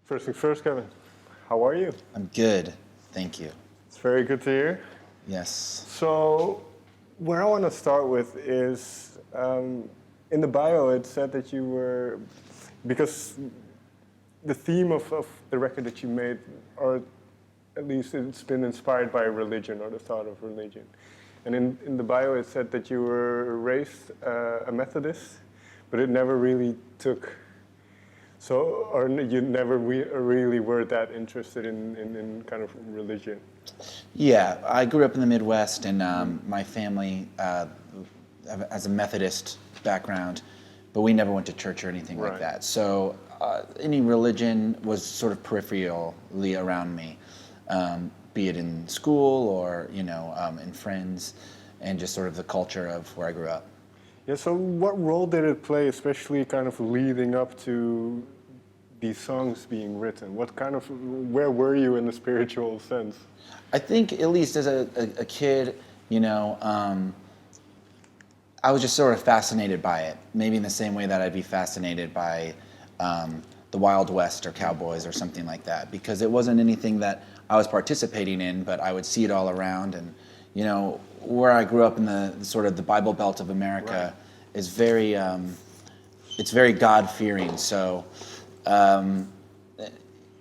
First things first, Kevin. How are you? I'm good, thank you. It's very good to hear. Yes. So, where I want to start with is in the bio it said that you were, because the theme of the record that you made, or at least it's been inspired by religion or the thought of religion. And in the bio it said that you were raised a Methodist, but it never really took. So, or you never really were that interested in kind of religion? Yeah, I grew up in the Midwest, and my family has a Methodist background, but we never went to church or anything like that. So any religion was sort of peripherally around me, be it in school or in friends, and just sort of the culture of where I grew up. Yeah. So, what role did it play, especially kind of leading up to these songs being written? Where were you in the spiritual sense? I think, at least as a kid, I was just sort of fascinated by it. Maybe in the same way that I'd be fascinated by the Wild West or cowboys or something like that, because it wasn't anything that I was participating in, but I would see it all around. And where I grew up in the sort of the Bible Belt of America is very, it's very God-fearing. So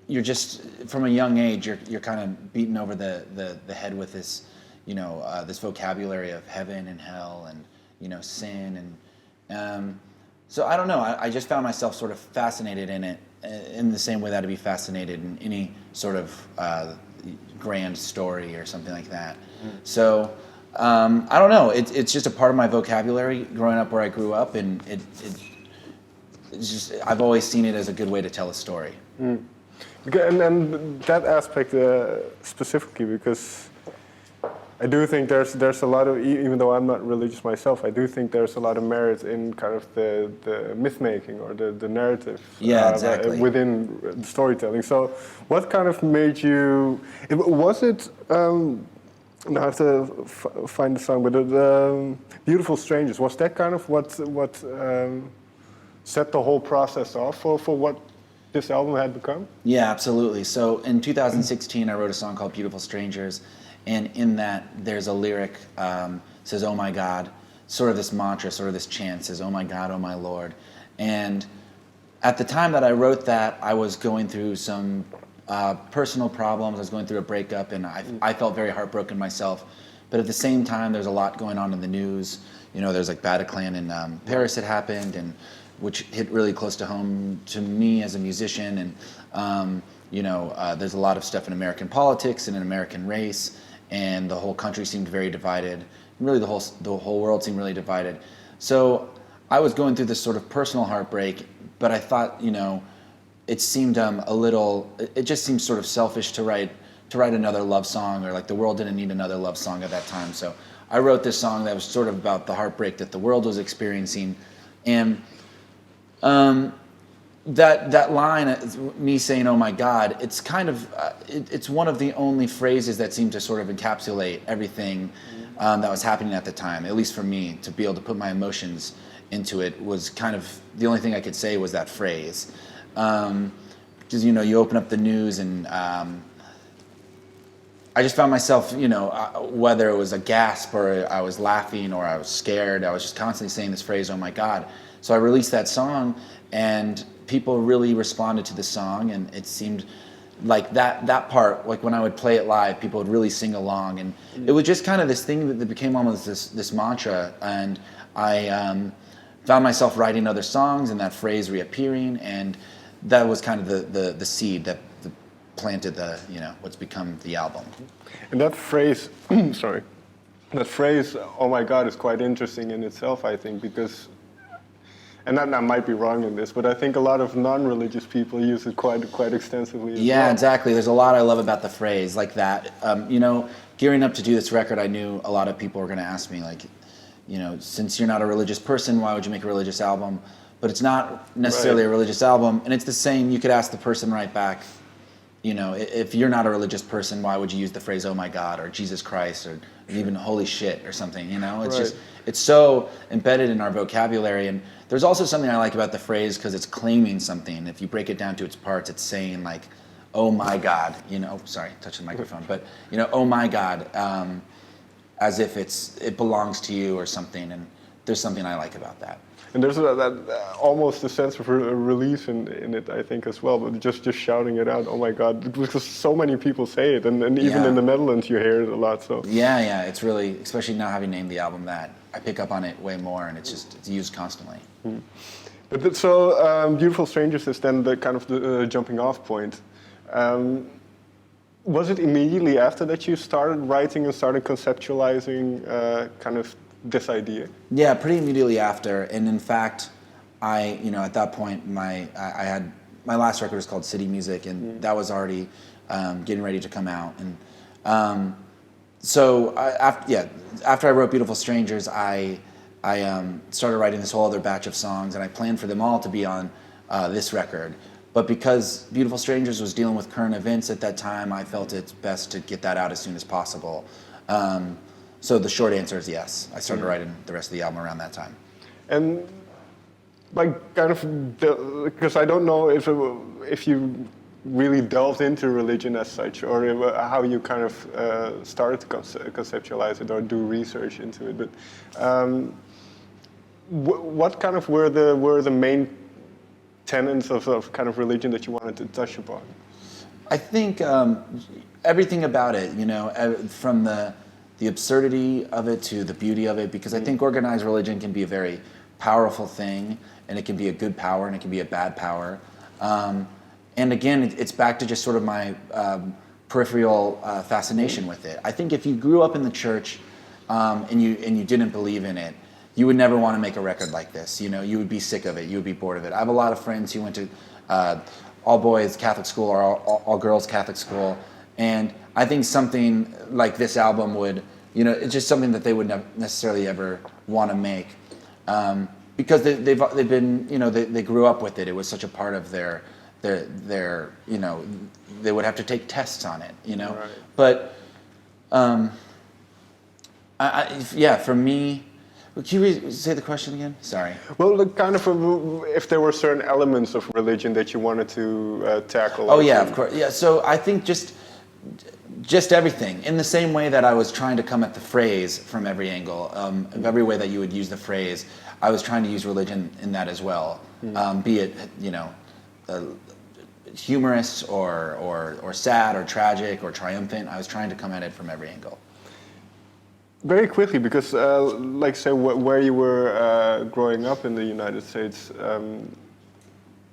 you're just, from a young age, you're kind of beaten over the head with this, this vocabulary of heaven and hell and sin, and so I don't know. I just found myself sort of fascinated in it, in the same way that I'd be fascinated in any sort of grand story or something like that. So I don't know. It's just a part of my vocabulary growing up where I grew up, and it's just, I've always seen it as a good way to tell a story. And that aspect specifically, because I do think there's a lot of, even though I'm not religious myself, I do think there's a lot of merit in kind of the myth making or the narrative exactly. within the storytelling. So what kind of made you, was it, I have to find the song, but Beautiful Strangers, was that kind of what set the whole process off for what this album had become? Yeah, absolutely. So in 2016, I wrote a song called Beautiful Strangers, and in that there's a lyric, says, "Oh my God," sort of this mantra, sort of this chant, says, "Oh my God, oh my Lord." And at the time that I wrote that, I was going through some personal problems. I was going through a breakup, and I felt very heartbroken myself. But at the same time, there's a lot going on in the news. There's like Bataclan in Paris that happened, and which hit really close to home to me as a musician. And there's a lot of stuff in American politics and in American race, and the whole country seemed very divided. And really, the whole world seemed really divided. So I was going through this sort of personal heartbreak, but I thought, it seemed it just seemed sort of selfish to write another love song, or like the world didn't need another love song at that time. So I wrote this song that was sort of about the heartbreak that the world was experiencing. And that line, me saying, "Oh my God," it's kind of, it's one of the only phrases that seemed to sort of encapsulate everything that was happening at the time, at least for me. To be able to put my emotions into it was kind of, the only thing I could say was that phrase. Because, you open up the news, and I just found myself, whether it was a gasp or I was laughing or I was scared, I was just constantly saying this phrase, "Oh my God." So I released that song, and people really responded to the song, and it seemed like that part, like when I would play it live, people would really sing along, and it was just kind of this thing that became almost this mantra, and I found myself writing other songs and that phrase reappearing, and that was kind of the seed that planted what's become the album. And that phrase, sorry, that phrase, "Oh my God," is quite interesting in itself, I think, because, and I might be wrong in this, but I think a lot of non-religious people use it quite extensively as well. Yeah, exactly. There's a lot I love about the phrase like that. Gearing up to do this record, I knew a lot of people were going to ask me, like, since you're not a religious person, why would you make a religious album? But it's not necessarily a religious album, and it's the same. You could ask the person right back, You know, if you're not a religious person, why would you use the phrase "Oh my God" or "Jesus Christ" or even "Holy shit" or something? You know, it's just it's so embedded in our vocabulary. And there's also something I like about the phrase because it's claiming something. If you break it down to its parts, it's saying like, "Oh my God," you know. Sorry, touching the microphone, but you know, "Oh my God," as if it belongs to you or something. And there's something I like about that. And there's almost a sense of release in it, I think, as well. But just shouting it out, oh my God, because so many people say it, and even in the Netherlands you hear it a lot. So yeah, it's really, especially now having named the album that, I pick up on it way more, and it's used constantly. But so Beautiful Strangers is then the kind of the jumping off point. Was it immediately after that you started writing and started conceptualizing kind of this idea? Yeah, pretty immediately after, and in fact, at that point, I had my last record was called City Music, and that was already getting ready to come out, and after I wrote Beautiful Strangers, I started writing this whole other batch of songs, and I planned for them all to be on this record. But because Beautiful Strangers was dealing with current events at that time, I felt it's best to get that out as soon as possible. So the short answer is yes. I started writing the rest of the album around that time. And like kind of, because I don't know if you really delved into religion as such, or how you kind of started to conceptualize it or do research into it. But what kind of were the main tenets of kind of religion that you wanted to touch upon? I think everything about it, you know, from the absurdity of it to the beauty of it, because I think organized religion can be a very powerful thing, and it can be a good power and it can be a bad power. And again, it's back to just sort of my peripheral fascination with it. I think if you grew up in the church and you didn't believe in it, you would never want to make a record like this. You know, you would be sick of it. You would be bored of it. I have a lot of friends who went to all boys Catholic school or all girls Catholic school, and I think something like this album would, you know, it's just something that they would not necessarily ever want to make, because they've been, you know, they grew up with it. It was such a part of their you know, they would have to take tests on it, you know. Right. But for me, can you say the question again? Sorry. Well, kind of if there were certain elements of religion that you wanted to tackle. Oh yeah, of course. Yeah, so I think just everything, in the same way that I was trying to come at the phrase from every angle, every way that you would use the phrase, I was trying to use religion in that as well, be it, you know, humorous or sad or tragic or triumphant. I was trying to come at it from every angle. Very quickly, because like say where you were growing up in the United States,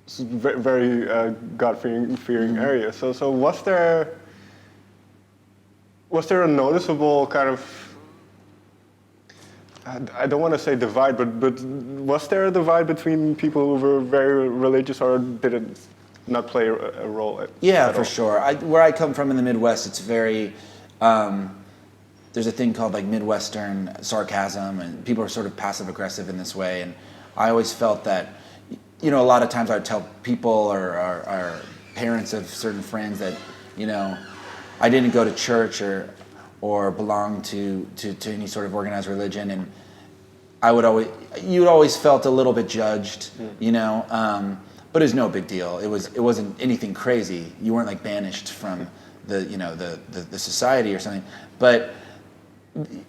it's a very God-fearing area. So was there a noticeable kind of, I don't want to say divide, but was there a divide between people who were very religious, or did it not play a role? Yeah, for sure. Where I come from in the Midwest, it's very, there's a thing called like Midwestern sarcasm, and people are sort of passive aggressive in this way. And I always felt that, you know, a lot of times I would tell people or parents of certain friends that, you know, I didn't go to church or belong to any sort of organized religion, and you'd always felt a little bit judged, you know, but it was no big deal. It wasn't anything crazy. You weren't like banished from the society or something, but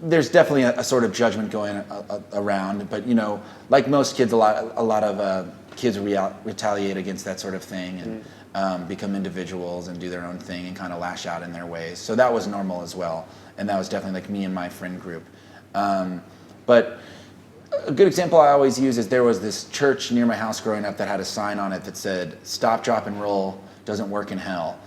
there's definitely a sort of judgment going around. But you know, like most kids, a lot of kids retaliate against that sort of thing and become individuals and do their own thing and kind of lash out in their ways. So that was normal as well, and that was definitely like me and my friend group. But a good example I always use is there was this church near my house growing up that had a sign on it that said, "Stop, drop, and roll doesn't work in hell."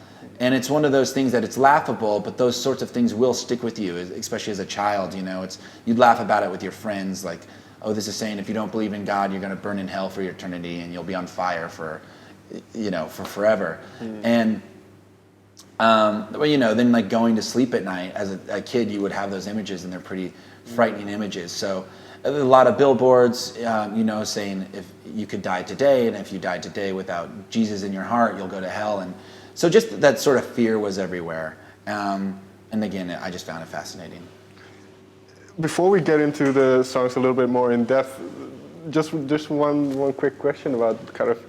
And it's one of those things that it's laughable, but those sorts of things will stick with you, especially as a child. You know, you'd laugh about it with your friends, like, "Oh, this is saying if you don't believe in God, you're going to burn in hell for your eternity, and you'll be on fire for forever." And well, you know, then like going to sleep at night as a kid, you would have those images, and they're pretty frightening images. So a lot of billboards, you know, saying if you could die today, and if you died today without Jesus in your heart, you'll go to hell. And So just that sort of fear was everywhere. And again, I just found it fascinating. Before we get into the songs a little bit more in depth, just one quick question about kind of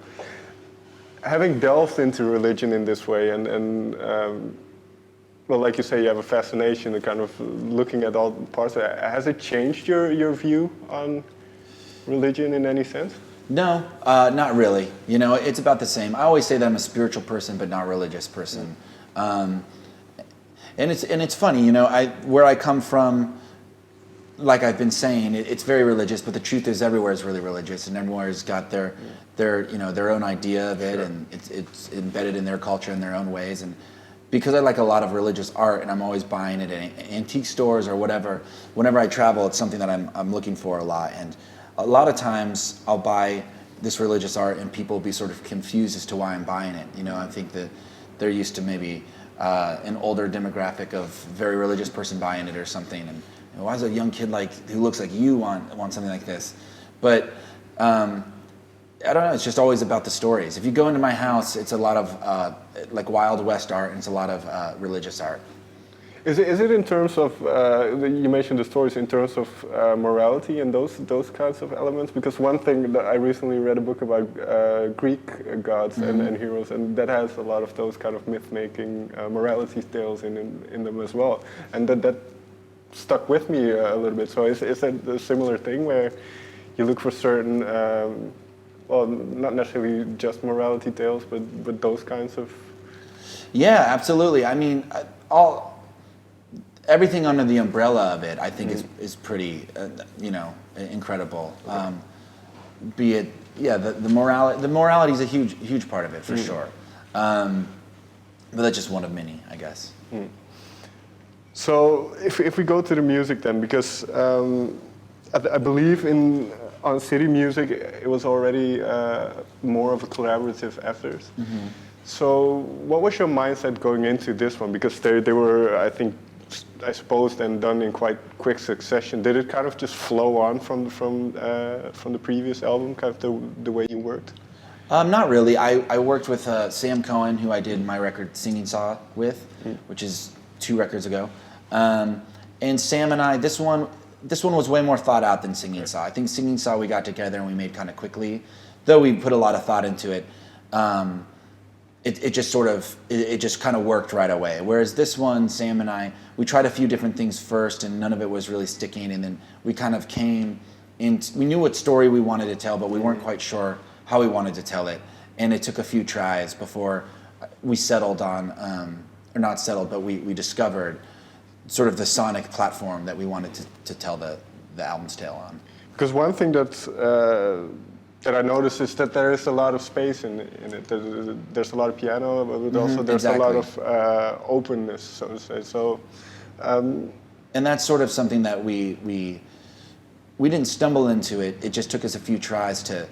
having delved into religion in this way, and well, like you say, you have a fascination and kind of looking at all parts of it. Has it changed your view on religion in any sense? No, not really. You know, it's about the same. I always say that I'm a spiritual person, but not a religious person. And it's funny, you know, where I come from, like I've been saying, it's very religious, but the truth is everywhere is really religious, and everywhere's got their you know, their own idea of it, and it's embedded in their culture in their own ways. And because I like a lot of religious art, and I'm always buying it in antique stores or whatever, whenever I travel, it's something that I'm looking for a lot. And a lot of times I'll buy this religious art, and people will be sort of confused as to why I'm buying it. You know, I think that they're used to maybe an older demographic of very religious person buying it or something, and you know, why does a young kid who looks like you want something like this? But I don't know. It's just always about the stories. If you go into my house, it's a lot of like Wild West art, and it's a lot of religious art. Is it in terms of you mentioned the stories in terms of morality and those kinds of elements? Because one thing that I recently read a book about Greek gods and heroes, and that has a lot of those kind of myth-making morality tales in them as well, and that stuck with me a little bit. So is that a similar thing where you look for certain, well, not necessarily just morality tales, but those kinds of? Yeah, absolutely. I mean, everything under the umbrella of it, I think, is pretty, you know, incredible. Be it, the morality is a huge part of it for sure. But that's just one of many, I guess. So if we go to the music then, because I believe on City Music it was already more of a collaborative effort. So what was your mindset going into this one? Because they were, I suppose, then done in quite quick succession. Did it kind of just flow on from the previous album, kind of the way you worked? Not really. I worked with Sam Cohen, who I did my record Singing Saw with, which is 2 records ago. And Sam and I, this one was way more thought out than Singing Saw. I think Singing Saw we got together and we made kind of quickly, though we put a lot of thought into it. It just kind of worked right away. Whereas this one, Sam and I, we tried a few different things first, and none of it was really sticking. And then we kind of came in. We knew what story we wanted to tell, but we weren't quite sure how we wanted to tell it. And it took a few tries before we settled on, or not settled, but we discovered sort of the sonic platform that we wanted to tell the album's tale on. Because one thing that I noticed is that there is a lot of space in it. There's a lot of piano, but also there's a lot of openness, so to say. So, and that's sort of something that we didn't stumble into it. It just took us a few tries to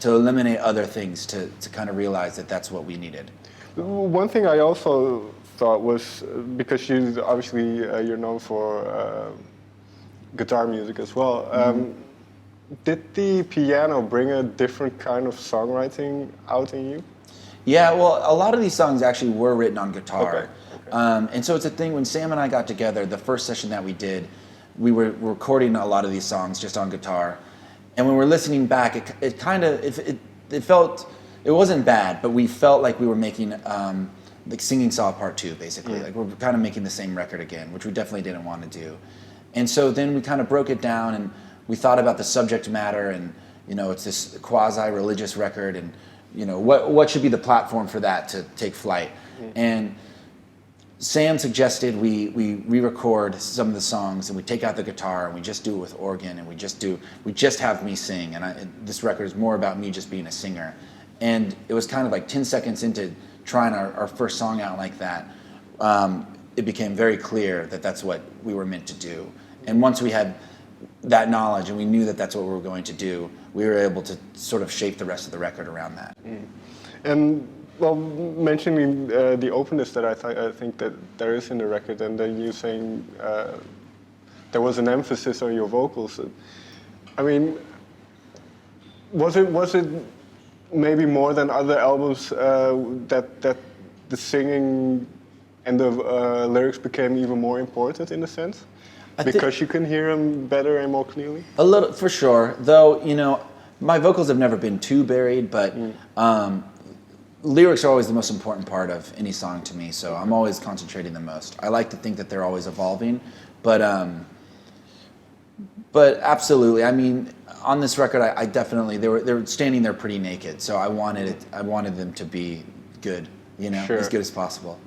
eliminate other things to kind of realize that that's what we needed. One thing I also thought was, because you're known for guitar music as well. Did the piano bring a different kind of songwriting out in you? Yeah, well, a lot of these songs actually were written on guitar. Okay. And so it's a thing, when Sam and I got together, the first session that we did, we were recording a lot of these songs just on guitar. And when we're listening back, it felt, it wasn't bad, but we felt like we were making like Singing Saw Part 2, basically. Like we're kind of making the same record again, which we definitely didn't want to do. And so then we kind of broke it down, and we thought about the subject matter, and you know, it's this quasi-religious record, and you know, what should be the platform for that to take flight. And Sam suggested we re-record some of the songs, and we take out the guitar and we just do it with organ, and we just have me sing, and this record is more about me just being a singer. And it was kind of like 10 seconds into trying our first song out like that, it became very clear that that's what we were meant to do. And once we had that knowledge and we knew that that's what we were going to do, we were able to sort of shape the rest of the record around that. And well, mentioning the openness that I think that there is in the record, and then you saying there was an emphasis on your vocals. I mean, was it maybe more than other albums that the singing and the lyrics became even more important in a sense? Because you can hear them better and more clearly? A little, for sure. Though, my vocals have never been too buried, but lyrics are always the most important part of any song to me, so I'm always concentrating the most. I like to think that they're always evolving, but absolutely. I mean, on this record, I definitely they were standing there pretty naked, so I wanted them to be good, Sure. as good as possible.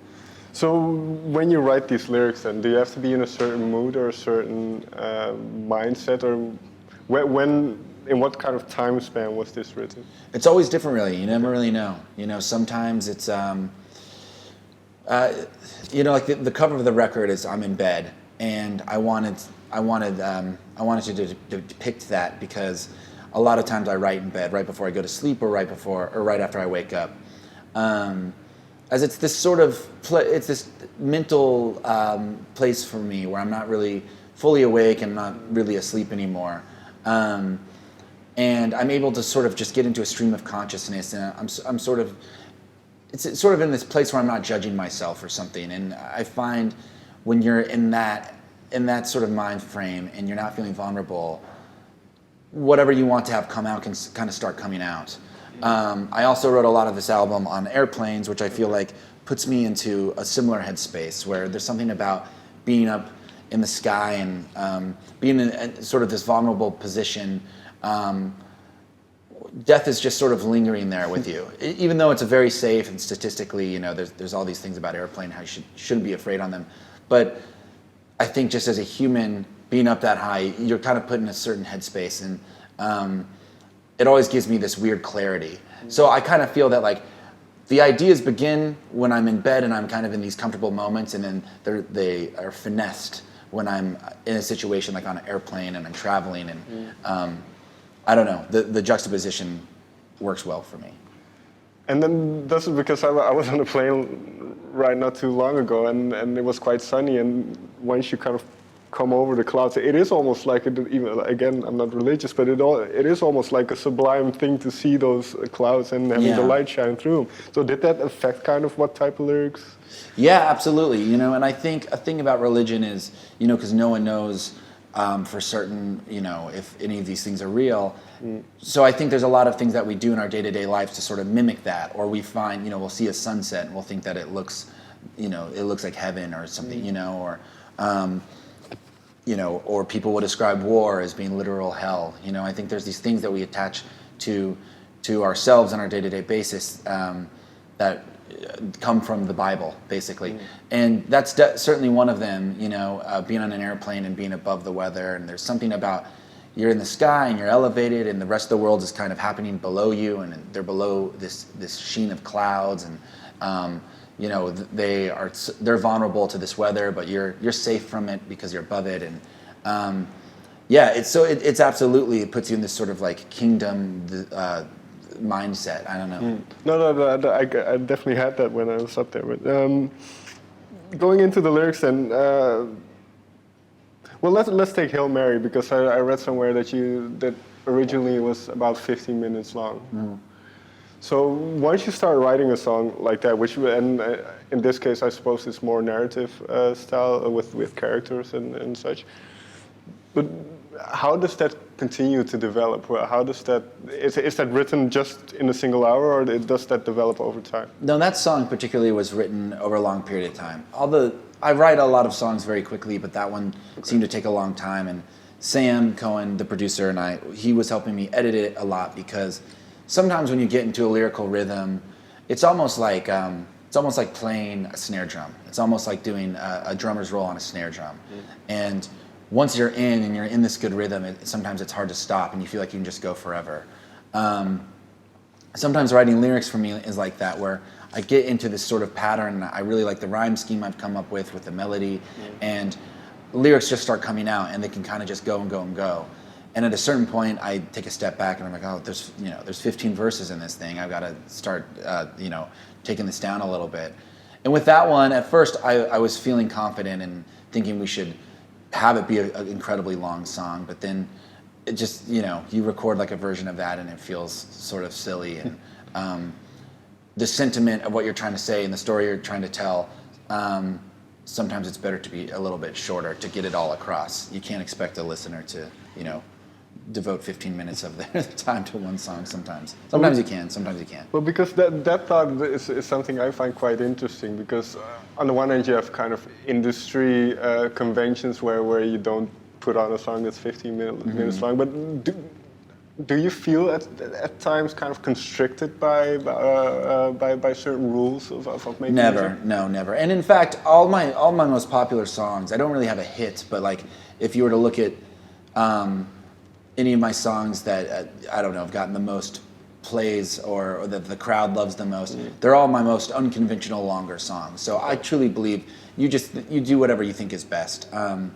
So when you write these lyrics, then do you have to be in a certain mood or a certain mindset, or in what kind of time span was this written? It's always different, really. You never really know. Sometimes it's like the cover of the record is I'm in bed, and I wanted to depict that because a lot of times I write in bed right before I go to sleep or right after I wake up. As it's this sort of it's this mental place for me where I'm not really fully awake and not really asleep anymore, and I'm able to sort of just get into a stream of consciousness, and I'm sort of it's sort of in this place where I'm not judging myself or something. And I find when you're in that sort of mind frame and you're not feeling vulnerable, whatever you want to have come out can kind of start coming out. I also wrote a lot of this album on airplanes, which I feel like puts me into a similar headspace where there's something about being up in the sky and being in sort of this vulnerable position. Death is just sort of lingering there with you, even though it's a very safe and statistically, there's all these things about airplane how you shouldn't be afraid on them. But I think just as a human being up that high, you're kind of put in a certain headspace, and it always gives me this weird clarity. So I kind of feel that like the ideas begin when I'm in bed and I'm kind of in these comfortable moments, and then they are finessed when I'm in a situation like on an airplane and I'm traveling, and I don't know, the juxtaposition works well for me. And then that's because I was on a plane right not too long ago, and it was quite sunny, and once you kind of come over the clouds, it is almost like, even again, I'm not religious, but it is almost like a sublime thing to see those clouds and having the light shine through them. So did that affect kind of what type of lyrics? Yeah, absolutely. And I think a thing about religion is, because no one knows for certain, if any of these things are real. So I think there's a lot of things that we do in our day-to-day lives to sort of mimic that, or we find, we'll see a sunset and we'll think that it looks like heaven or something, or people would describe war as being literal hell. I think there's these things that we attach to ourselves on our day-to-day basis that come from the Bible, basically. And that's certainly one of them, being on an airplane and being above the weather. And there's something about you're in the sky and you're elevated and the rest of the world is kind of happening below you, and they're below this sheen of clouds, and they're vulnerable to this weather, but you're safe from it because you're above it. And it's absolutely, it puts you in this sort of like kingdom mindset. I don't know. No, I definitely had that when I was up there. But going into the lyrics then, well, let's take Hail Mary, because I read somewhere that originally was about 15 minutes long. So once you start writing a song like that, and in this case I suppose it's more narrative style with characters and such, but how does that continue to develop? How does that, is that written just in a single hour, or does that develop over time? No, that song particularly was written over a long period of time. I write a lot of songs very quickly, but that one seemed to take a long time. And Sam Cohen, the producer, and he was helping me edit it a lot, because sometimes when you get into a lyrical rhythm, it's almost like playing a snare drum. It's almost like doing a drummer's roll on a snare drum. And once you're in this good rhythm, sometimes it's hard to stop, and you feel like you can just go forever. Sometimes writing lyrics for me is like that, where I get into this sort of pattern, and I really like the rhyme scheme I've come up with the melody, and lyrics just start coming out, and they can kind of just go and go and go. And at a certain point, I take a step back, and I'm like, oh, there's 15 verses in this thing. I've got to start, taking this down a little bit. And with that one, at first, I was feeling confident and thinking we should have it be an incredibly long song. But then it just, you record like a version of that, and it feels sort of silly. And the sentiment of what you're trying to say and the story you're trying to tell, sometimes it's better to be a little bit shorter to get it all across. You can't expect a listener to, devote 15 minutes of their time to one song sometimes. Sometimes you can, sometimes you can't. Well, because that thought is something I find quite interesting, because on the one hand you have kind of industry conventions where you don't put on a song that's 15 minutes long, but do you feel at times kind of constricted by certain rules of making music? Never. And in fact, all my most popular songs, I don't really have a hit, but like if you were to look at any of my songs that I don't know have gotten the most plays or that the crowd loves the most, they're all my most unconventional longer songs. So I truly believe you do whatever you think is best. And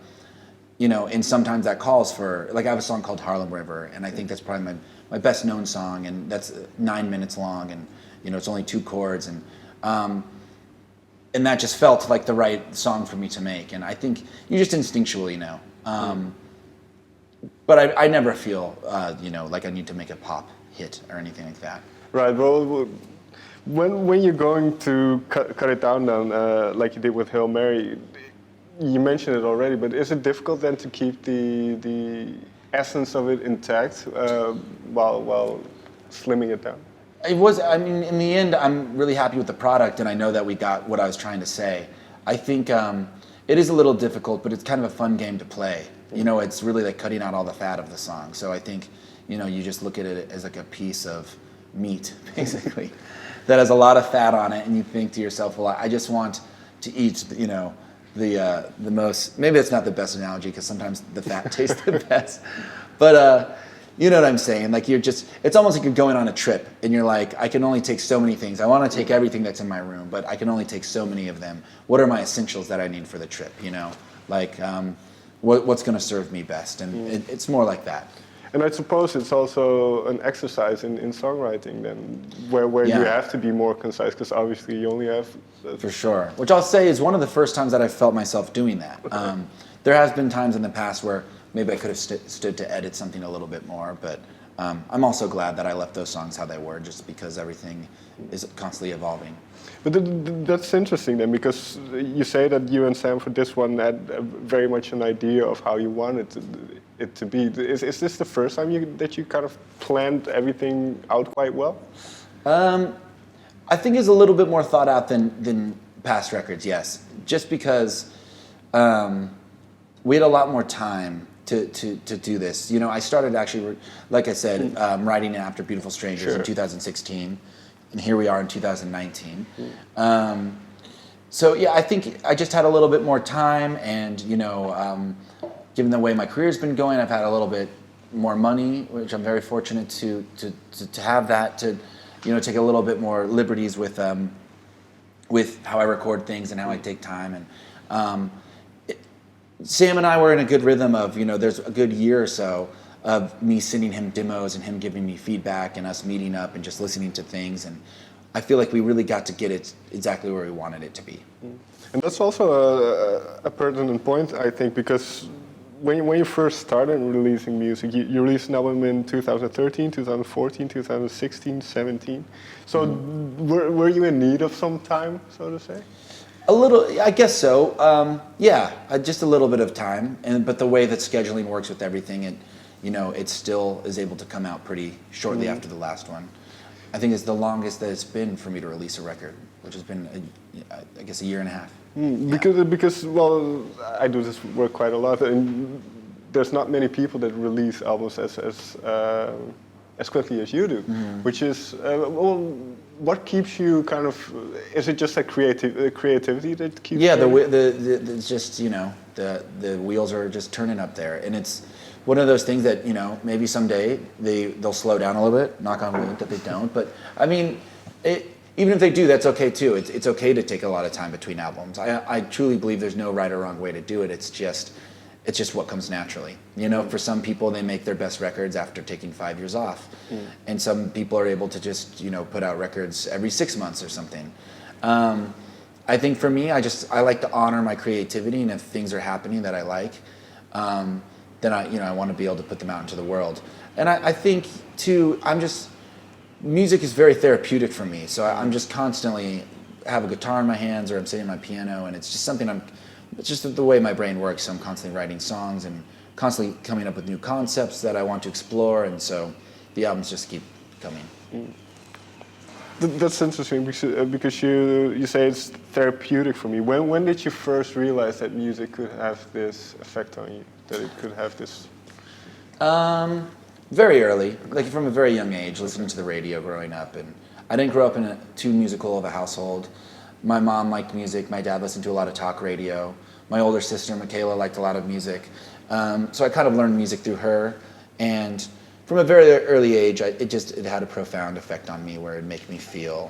sometimes that calls for, like I have a song called Harlem River, and I think that's probably my best known song, and that's 9 minutes long, and it's only 2 chords, and that just felt like the right song for me to make, and I think you just instinctually know. But I never feel like I need to make a pop hit or anything like that. Right. Well, when you're going to cut it down, like you did with Hail Mary, you mentioned it already, but is it difficult then to keep the essence of it intact while slimming it down? It was. I mean, in the end, I'm really happy with the product, and I know that we got what I was trying to say. I think it is a little difficult, but it's kind of a fun game to play. It's really like cutting out all the fat of the song. So I think, you just look at it as like a piece of meat, basically, that has a lot of fat on it, and you think to yourself, well, I just want to eat, the most. Maybe that's not the best analogy because sometimes the fat tastes the best, but you know what I'm saying. Like it's almost like you're going on a trip, and you're like, I can only take so many things. I want to take everything that's in my room, but I can only take so many of them. What are my essentials that I need for the trip? Like. What's going to serve me best, and it's more like that. And I suppose it's also an exercise in songwriting then, where you have to be more concise, because obviously you only have... For sure. Which I'll say is one of the first times that I felt myself doing that. Okay. There has been times in the past where maybe I could have stood to edit something a little bit more, but I'm also glad that I left those songs how they were, just because everything is constantly evolving. But that's interesting then, because you say that you and Sam for this one had very much an idea of how you wanted it to be. Is this the first time that you kind of planned everything out quite well? I think it's a little bit more thought out than past records, yes. Just because we had a lot more time to do this. I started actually, like I said, writing it after Beautiful Strangers in 2016. And here we are in 2019. So yeah, I think I just had a little bit more time, and given the way my career's been going, I've had a little bit more money, which I'm very fortunate to have that, to take a little bit more liberties with how I record things and how I take time. And Sam and I were in a good rhythm of there's a good year or so of me sending him demos and him giving me feedback and us meeting up and just listening to things, and I feel like we really got to get it exactly where we wanted it to be. And that's also a pertinent point, I think, because when you first started releasing music, you released an album in 2013, 2014, 2016, 17. So were you in need of some time, so to say? A little, I guess so. Just a little bit of time, but the way that scheduling works with everything, it still is able to come out pretty shortly after the last one. I think it's the longest that it's been for me to release a record, which has been, I guess, a year and a half. Because well, I do this work quite a lot, and there's not many people that release albums as quickly as you do, which is what keeps you kind of? Is it just a creativity that keeps? Yeah, it's just the wheels are just turning up there, and it's one of those things that maybe someday they'll slow down a little bit. Knock on wood that they don't, but I mean, even if they do, that's okay too. It's okay to take a lot of time between albums. I truly believe there's no right or wrong way to do it. It's just what comes naturally. For some people, they make their best records after taking 5 years off, and some people are able to just put out records every 6 months or something. I think for me, I like to honor my creativity, and if things are happening that I like, then I want to be able to put them out into the world. And I think too, music is very therapeutic for me. So I'm just constantly have a guitar in my hands, or I'm sitting at my piano, and it's just something it's just the way my brain works. So I'm constantly writing songs and constantly coming up with new concepts that I want to explore, and so the albums just keep coming. That's interesting because you say it's therapeutic for me. When did you first realize that music could have this effect on you? That it could have this? Very early, like from a very young age, listening to the radio growing up. And I didn't grow up in too musical of a household. My mom liked music. My dad listened to a lot of talk radio. My older sister, Michaela, liked a lot of music. So I kind of learned music through her. And from a very early age, it had a profound effect on me, where it'd make me feel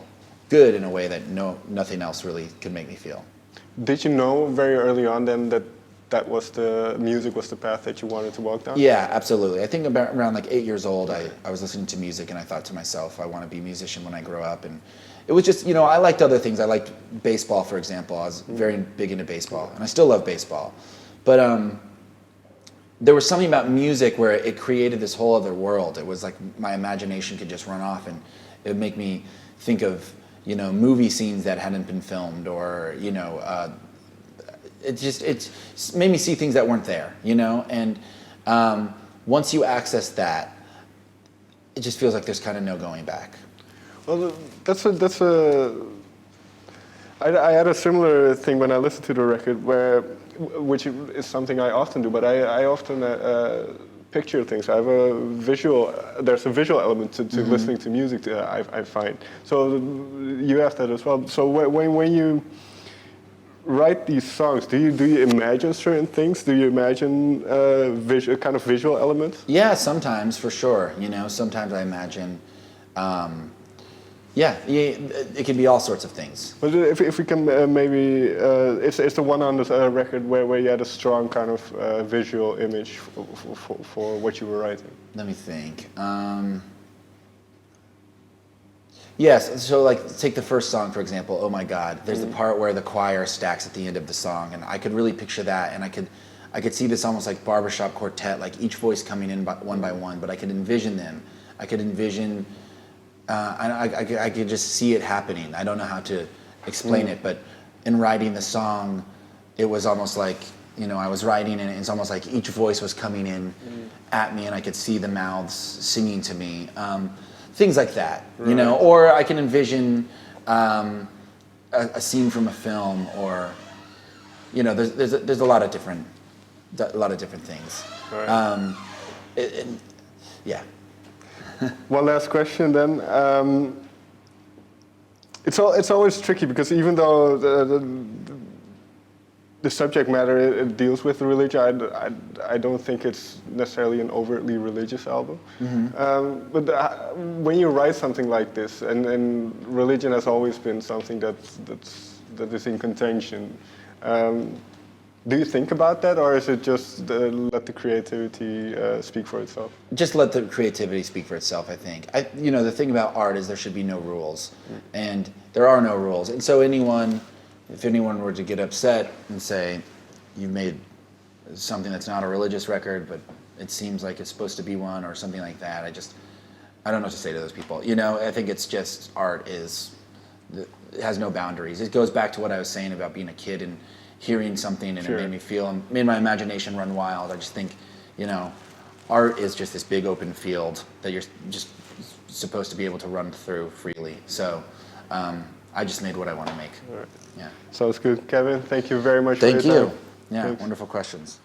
good in a way that nothing else really could make me feel. Did you know very early on then that music was the path that you wanted to walk down? Yeah, absolutely. I think around like 8 years old, I was listening to music, and I thought to myself, I want to be a musician when I grow up. And it was just, I liked other things. I liked baseball, for example. I was very big into baseball, and I still love baseball. But there was something about music where it created this whole other world. It was like my imagination could just run off, and it would make me think of, movie scenes that hadn't been filmed, or, it made me see things that weren't there, And once you access that, it just feels like there's kind of no going back. Well, I had a similar thing when I listened to the record, which is something I often do, but I often picture things. There's a visual element to listening to music, I find. So you have that as well. So when you write these songs, do you imagine certain things? Do you imagine kind of visual elements? Yeah, sometimes, for sure. Sometimes I imagine. It can be all sorts of things. But if we can maybe, it's the one on the record where you had a strong kind of visual image for what you were writing. Let me think. Yes, so like take the first song, for example, Oh My God. There's the part where the choir stacks at the end of the song, and I could really picture that, and I could see this almost like barbershop quartet, like each voice coming in one by one, but I could envision them. I could envision, I could just see it happening. I don't know how to explain it, but in writing the song, it was almost like, I was writing, and it's almost like each voice was coming in at me, and I could see the mouths singing to me. Things like that, or I can envision a scene from a film, or there's a lot of different things. Right. Yeah. One last question then. It's always tricky because even though the subject matter it deals with religion, I don't think it's necessarily an overtly religious album. But when you write something like this, and religion has always been something that is in contention, do you think about that, or is it just let the creativity speak for itself? Just let the creativity speak for itself, I think. The thing about art is there should be no rules, and there are no rules. And so if anyone were to get upset and say, you made something that's not a religious record, but it seems like it's supposed to be one, or something like that, I don't know what to say to those people. I think it's just art it has no boundaries. It goes back to what I was saying about being a kid and hearing something, and Sure. It made my imagination run wild. I just think, art is just this big open field that you're just supposed to be able to run through freely. So I just made what I want to make. All right. Yeah. Sounds good. Kevin, thank you very much Thank for your you. time. Yeah, Thanks. wonderful questions.